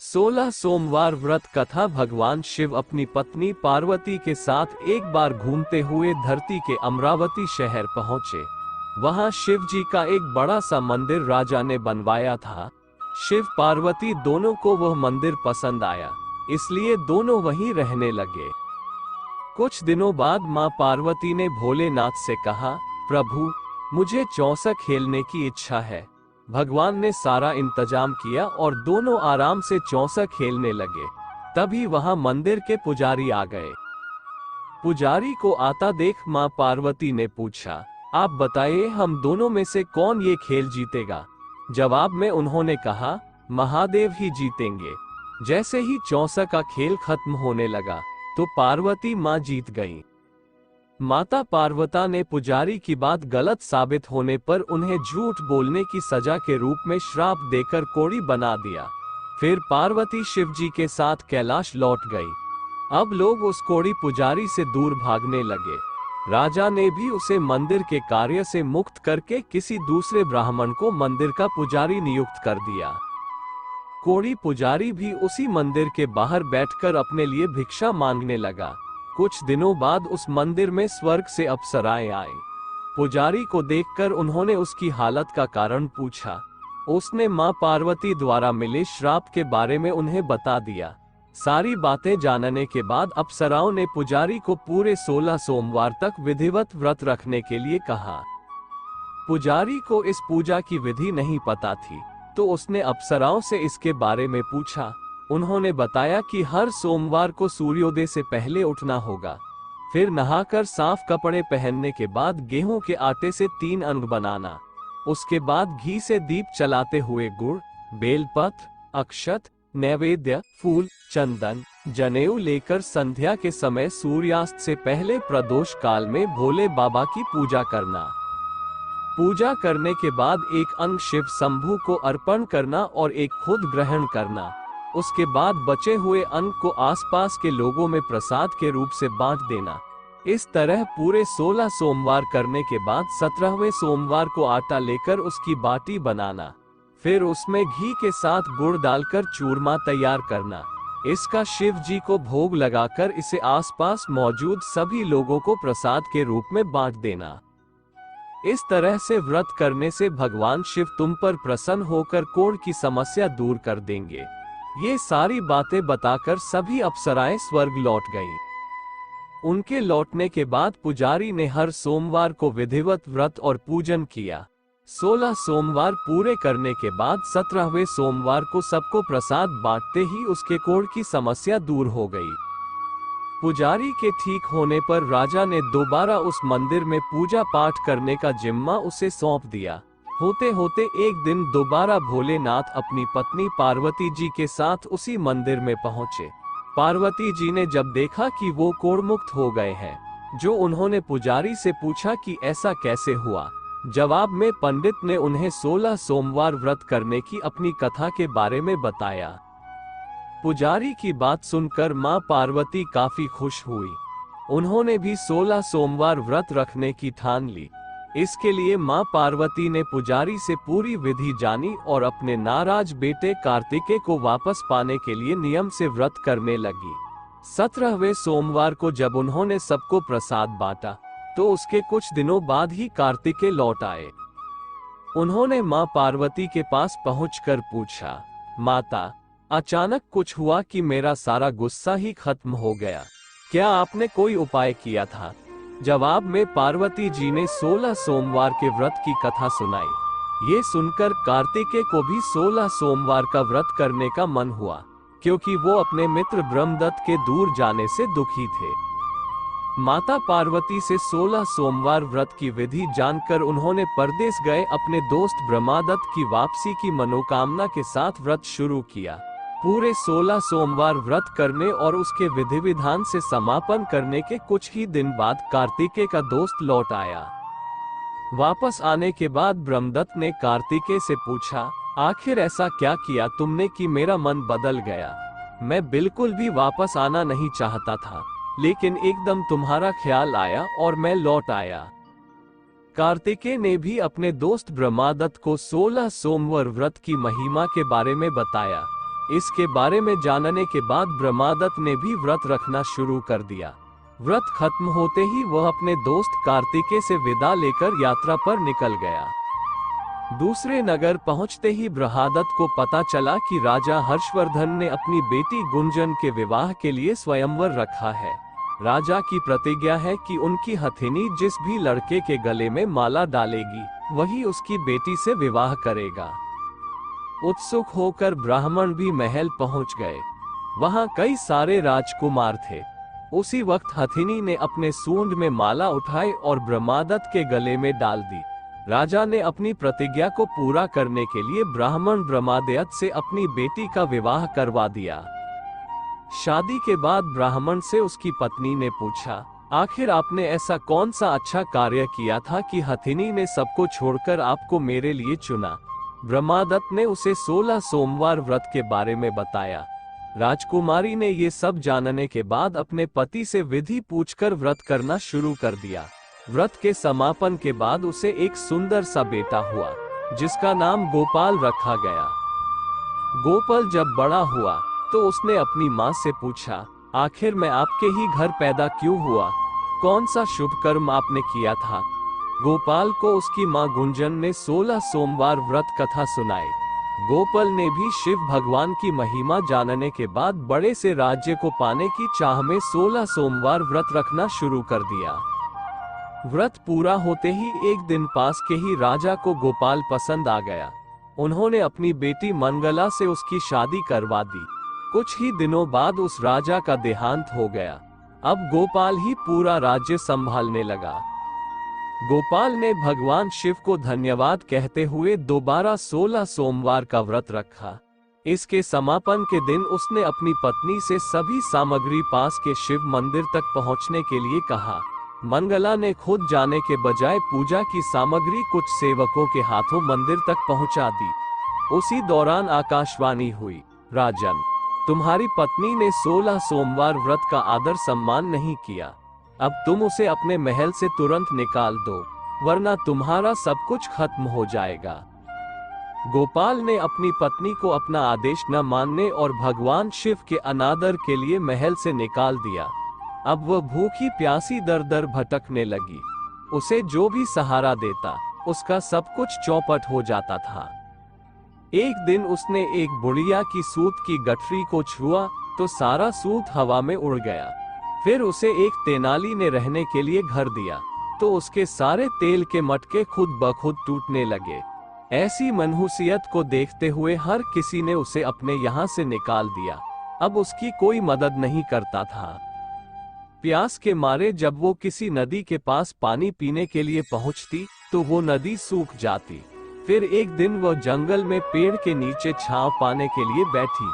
16 सोमवार व्रत कथा। भगवान शिव अपनी पत्नी पार्वती के साथ एक बार घूमते हुए धरती के अमरावती शहर पहुंचे। वहां शिव जी का एक बड़ा सा मंदिर राजा ने बनवाया था। शिव पार्वती दोनों को वह मंदिर पसंद आया, इसलिए दोनों वहीं रहने लगे। कुछ दिनों बाद मां पार्वती ने भोलेनाथ से कहा, प्रभु, मुझे चौसा खेलने की इच्छा है। भगवान ने सारा इंतजाम किया और दोनों आराम से चौसा खेलने लगे। तभी वहां मंदिर के पुजारी आ गए। पुजारी को आता देख मां पार्वती ने पूछा, आप बताइए, हम दोनों में से कौन ये खेल जीतेगा? जवाब में उन्होंने कहा, महादेव ही जीतेंगे। जैसे ही चौसा का खेल खत्म होने लगा तो पार्वती मां जीत गईं। माता पार्वती ने पुजारी की बात गलत साबित होने पर उन्हें झूठ बोलने की सजा के रूप में श्राप देकर कोढ़ी बना दिया। फिर पार्वती शिव जी के साथ कैलाश लौट गई। अब लोग उस कोढ़ी पुजारी से दूर भागने लगे। राजा ने भी उसे मंदिर के कार्य से मुक्त करके किसी दूसरे ब्राह्मण को मंदिर का पुजारी नियुक्त कर दिया। कोढ़ी पुजारी भी उसी मंदिर के बाहर बैठकर अपने लिए भिक्षा मांगने लगा। कुछ दिनों बाद उस मंदिर में स्वर्ग से अप्सराएं आई। पुजारी को देखकर उन्होंने उसकी हालत का कारण पूछा। उसने मां पार्वती द्वारा मिले श्राप के बारे में उन्हें बता दिया। सारी बातें जानने के बाद अप्सराओं ने पुजारी को पूरे 16 सोमवार तक विधिवत व्रत रखने के लिए कहा। पुजारी को इस पूजा की विधि नहीं पता थी, तो उसने अप्सराओं से इसके बारे में पूछा। उन्होंने बताया कि हर सोमवार को सूर्योदय से पहले उठना होगा। फिर नहाकर साफ कपड़े पहनने के बाद गेहूं के आटे से 3 अंग बनाना। उसके बाद घी से दीप चलाते हुए गुड़, बेलपत्र, अक्षत, नैवेद्य, फूल, चंदन, जनेऊ लेकर संध्या के समय सूर्यास्त से पहले प्रदोष काल में भोले बाबा की पूजा करना। पूजा करने के बाद एक अंग शिव शंभू को अर्पण करना और एक खुद ग्रहण करना। उसके बाद बचे हुए अन्न को आसपास के लोगों में प्रसाद के रूप से बांट देना। इस तरह पूरे 16 सोमवार करने के बाद 17वें सोमवार को आटा लेकर उसकी बाटी बनाना। फिर उसमें घी के साथ गुड़ डालकर चूरमा तैयार करना। इसका शिव जी को भोग लगाकर इसे आसपास मौजूद सभी लोगों को प्रसाद के रूप में बांट देना। इस तरह से व्रत करने से भगवान शिव तुम पर प्रसन्न होकर कोढ़ की समस्या दूर कर देंगे। ये सारी बातें बताकर सभी अप्सराएं स्वर्ग लौट गईं। उनके लौटने के बाद पुजारी ने हर सोमवार को विधिवत व्रत और पूजन किया। 16 सोमवार पूरे करने के बाद 17वें सोमवार को सबको प्रसाद बांटते ही उसके कोढ़ की समस्या दूर हो गई। पुजारी के ठीक होने पर राजा ने दोबारा उस मंदिर में पूजा पाठ करने का जिम्मा उसे सौंप दिया। होते होते एक दिन दोबारा भोलेनाथ अपनी पत्नी पार्वती जी के साथ उसी मंदिर में पहुंचे। पार्वती जी ने जब देखा कि वो कोढ़ मुक्त हो गए हैं, जो उन्होंने पुजारी से पूछा कि ऐसा कैसे हुआ। जवाब में पंडित ने उन्हें 16 सोमवार व्रत करने की अपनी कथा के बारे में बताया। पुजारी की बात सुनकर मां पार्वती काफी खुश हुई। उन्होंने भी 16 सोमवार व्रत रखने की ठान ली। इसके लिए मां पार्वती ने पुजारी से पूरी विधि जानी और अपने नाराज बेटे कार्तिकेय को वापस पाने के लिए नियम से व्रत करने लगी। 17वें सोमवार को जब उन्होंने सबको प्रसाद बांटा तो उसके कुछ दिनों बाद ही कार्तिकेय लौट आए। उन्होंने मां पार्वती के पास पहुंचकर पूछा, माता, अचानक कुछ हुआ कि मेरा सारा गुस्सा ही खत्म हो गया। क्या आपने कोई उपाय किया था? जवाब में पार्वती जी ने 16 सोमवार के व्रत की कथा सुनाई। ये सुनकर कार्तिकेय को भी 16 सोमवार का व्रत करने का मन हुआ, क्योंकि वो अपने मित्र ब्रह्मदत्त के दूर जाने से दुखी थे। माता पार्वती से 16 सोमवार व्रत की विधि जानकर उन्होंने परदेश गए अपने दोस्त ब्रह्मदत्त की वापसी की मनोकामना के साथ व्रत शुरू किया। पूरे 16 सोमवार व्रत करने और उसके विधि विधान से समापन करने के कुछ ही दिन बाद कार्तिकेय का दोस्त लौट आया। वापस आने के बाद ब्रह्मदत्त ने कार्तिकेय से पूछा, आखिर ऐसा क्या किया तुमने कि मेरा मन बदल गया? मैं बिल्कुल भी वापस आना नहीं चाहता था, लेकिन एकदम तुम्हारा ख्याल आया और मैं लौट आया। कार्तिकेय ने भी अपने दोस्त ब्रह्मदत्त को 16 सोमवार व्रत की महिमा के बारे में बताया। इसके बारे में जानने के बाद ब्रह्मादत्त ने भी व्रत रखना शुरू कर दिया। व्रत खत्म होते ही वह अपने दोस्त कार्तिकेय से विदा लेकर यात्रा पर निकल गया। दूसरे नगर पहुंचते ही बृहदत्त को पता चला कि राजा हर्षवर्धन ने अपनी बेटी गुंजन के विवाह के लिए स्वयंवर रखा है। राजा की प्रतिज्ञा है कि उनकी हथिनी जिस भी लड़के के गले में माला डालेगी वही उसकी बेटी से विवाह करेगा। उत्सुक होकर ब्राह्मण भी महल पहुंच गए। वहां कई सारे राजकुमार थे। उसी वक्त हथिनी ने अपने सूंड में माला उठाई और ब्रह्मादत्त के गले में डाल दी। राजा ने अपनी प्रतिज्ञा को पूरा करने के लिए ब्राह्मण ब्रह्मादत्त से अपनी बेटी का विवाह करवा दिया। शादी के बाद ब्राह्मण से उसकी पत्नी ने पूछा, आखिर आपने ऐसा कौन सा अच्छा कार्य किया था कि हथिनी ने सबको छोड़कर आपको मेरे लिए चुना। ब्रह्मादत्त ने उसे 16 सोमवार व्रत के बारे में बताया। राजकुमारी ने ये सब जानने के बाद अपने पति से विधि पूछकर व्रत करना शुरू कर दिया। व्रत के समापन के बाद उसे एक सुंदर सा बेटा हुआ जिसका नाम गोपाल रखा गया। गोपाल जब बड़ा हुआ तो उसने अपनी माँ से पूछा, आखिर मैं आपके ही घर पैदा क्यों हुआ, कौन सा शुभ कर्म आपने किया था। गोपाल को उसकी माँ गुंजन ने 16 सोमवार व्रत कथा सुनाई। गोपाल ने भी शिव भगवान की महिमा जानने के बाद बड़े से राज्य को पाने की चाह में 16 सोमवार व्रत रखना शुरू कर दिया। व्रत पूरा होते ही एक दिन पास के ही राजा को गोपाल पसंद आ गया। उन्होंने अपनी बेटी मंगला से उसकी शादी करवा दी। कुछ ही दिनों बाद उस राजा का देहांत हो गया। अब गोपाल ही पूरा राज्य संभालने लगा। गोपाल ने भगवान शिव को धन्यवाद कहते हुए दोबारा 16 सोमवार का व्रत रखा। इसके समापन के दिन उसने अपनी पत्नी से सभी सामग्री पास के शिव मंदिर तक पहुंचने के लिए कहा। मंगला ने खुद जाने के बजाय पूजा की सामग्री कुछ सेवकों के हाथों मंदिर तक पहुंचा दी। उसी दौरान आकाशवाणी हुई, राजन, तुम्हारी पत्नी ने 16 सोमवार व्रत का आदर सम्मान नहीं किया। अब तुम उसे अपने महल से तुरंत निकाल दो, वरना तुम्हारा सब कुछ खत्म हो जाएगा। गोपाल ने अपनी पत्नी को अपना आदेश न मानने और भगवान शिव के अनादर के लिए महल से निकाल दिया। अब वह भूखी प्यासी दर दर भटकने लगी। उसे जो भी सहारा देता उसका सब कुछ चौपट हो जाता था। एक दिन उसने एक बुढ़िया की सूत की गठरी को छुआ तो सारा सूत हवा में उड़ गया। फिर उसे एक तेनाली ने रहने के लिए घर दिया तो उसके सारे तेल के मटके खुद ब खुद टूटने लगे। ऐसी मनहूसियत को देखते हुए हर किसी ने उसे अपने यहाँ से निकाल दिया। अब उसकी कोई मदद नहीं करता था। प्यास के मारे जब वो किसी नदी के पास पानी पीने के लिए पहुंचती तो वो नदी सूख जाती। फिर एक दिन वह जंगल में पेड़ के नीचे छांव पाने के लिए बैठी।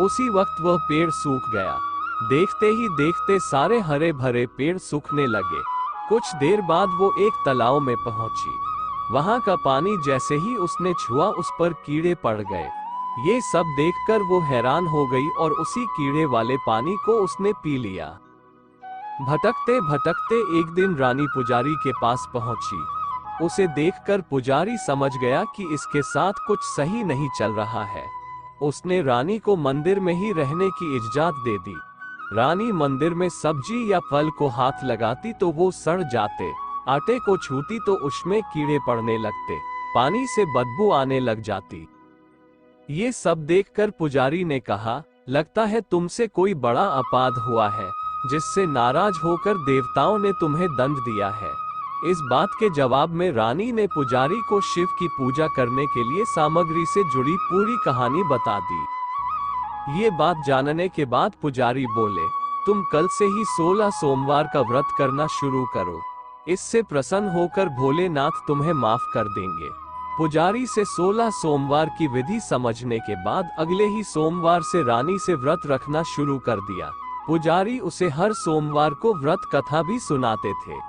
उसी वक्त वह पेड़ सूख गया। देखते ही देखते सारे हरे भरे पेड़ सूखने लगे। कुछ देर बाद वो एक तालाब में पहुंची। वहां का पानी जैसे ही उसने छुआ उस पर कीड़े पड़ गए। ये सब देखकर वो हैरान हो गई और उसी कीड़े वाले पानी को उसने पी लिया। भटकते भटकते एक दिन रानी पुजारी के पास पहुंची। उसे देखकर पुजारी समझ गया कि इसके साथ कुछ सही नहीं चल रहा है। उसने रानी को मंदिर में ही रहने की इजाजत दे दी। रानी मंदिर में सब्जी या फल को हाथ लगाती तो वो सड़ जाते, आटे को छूती तो उसमें कीड़े पड़ने लगते, पानी से बदबू आने लग जाती। ये सब देखकर पुजारी ने कहा, लगता है तुमसे कोई बड़ा अपराध हुआ है जिससे नाराज होकर देवताओं ने तुम्हें दंड दिया है। इस बात के जवाब में रानी ने पुजारी को शिव की पूजा करने के लिए सामग्री से जुड़ी पूरी कहानी बता दी। ये बात जानने के बाद पुजारी बोले, तुम कल से ही 16 सोमवार का व्रत करना शुरू करो। इससे प्रसन्न होकर भोलेनाथ तुम्हें माफ कर देंगे। पुजारी से 16 सोमवार की विधि समझने के बाद अगले ही सोमवार से रानी से व्रत रखना शुरू कर दिया। पुजारी उसे हर सोमवार को व्रत कथा भी सुनाते थे।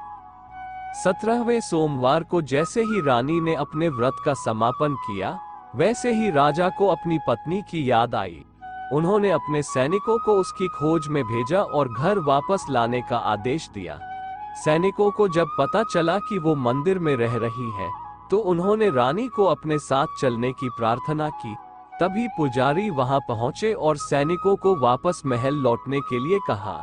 17वें सोमवार को जैसे ही रानी ने अपने व्रत का समापन किया, वैसे ही राजा को अपनी पत्नी की याद आई। उन्होंने अपने सैनिकों को उसकी खोज में भेजा और घर वापस लाने का आदेश दिया। सैनिकों को जब पता चला कि वो मंदिर में रह रही है, तो उन्होंने रानी को अपने साथ चलने की प्रार्थना की। तभी पुजारी वहां पहुंचे और सैनिकों को वापस महल लौटने के लिए कहा।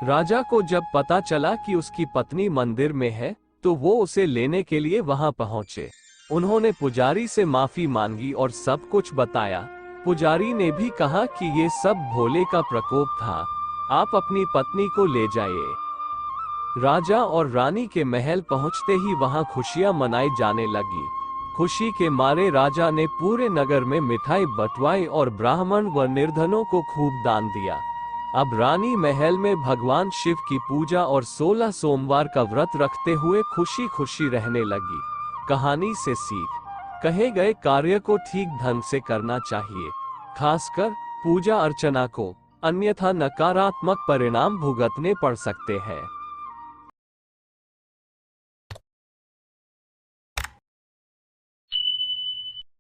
राजा को जब पता चला कि उसकी पत्नी मंदिर में है, तो वो उसे लेने के लिए वहां पहुंचे। उन्होंने पुजारी से माफी मांगी और सब कुछ बताया। पुजारी ने भी कहा कि ये सब भोले का प्रकोप था, आप अपनी पत्नी को ले जाइए। राजा और रानी के महल पहुंचते ही वहां खुशियां मनाई जाने लगी। खुशी के मारे राजा ने पूरे नगर में मिठाई बंटवाई और ब्राह्मण व निर्धनों को खूब दान दिया। अब रानी महल में भगवान शिव की पूजा और 16 सोमवार का व्रत रखते हुए खुशी खुशी रहने लगी। कहानी से सीख, कहे गए कार्य को ठीक ढंग से करना चाहिए, खासकर पूजा अर्चना को, अन्यथा नकारात्मक परिणाम भुगतने पड़ सकते हैं।